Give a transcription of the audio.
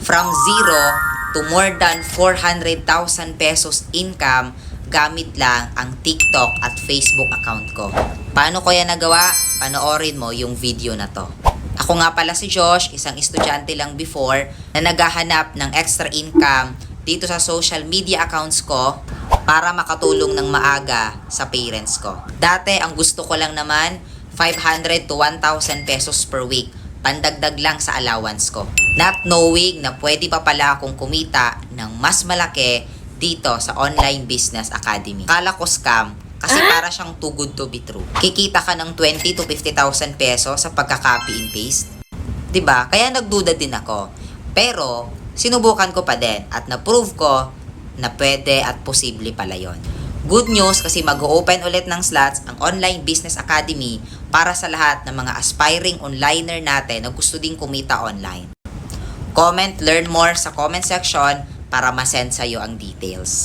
from zero to more than 400,000 pesos income gamit lang ang TikTok at Facebook account ko. Paano ko yan nagawa? Panoorin mo yung video na to. Ako nga pala si Josh, isang estudyante lang before na naghahanap ng extra income dito sa social media accounts ko para makatulong ng maaga sa parents ko. Dati, ang gusto ko lang naman, 500 to 1,000 pesos per week. Pandagdag lang sa allowance ko. Not knowing na pwede pa pala akong kumita ng mas malaki dito sa Online Business Academy. Kala ko scam kasi para siyang too good to be true. Kikita ka ng 20 to 50,000 pesos sa pagka-copy and paste. 'Di ba? Kaya nagduda din ako. Pero sinubukan ko pa din at na-prove ko na pwede at posible pala yon. Good news kasi mag-open ulit ng slots ang Online Business Academy para sa lahat ng mga aspiring onliner natin na gusto ding kumita online. Comment, learn more sa comment section para masend sa'yo ang details.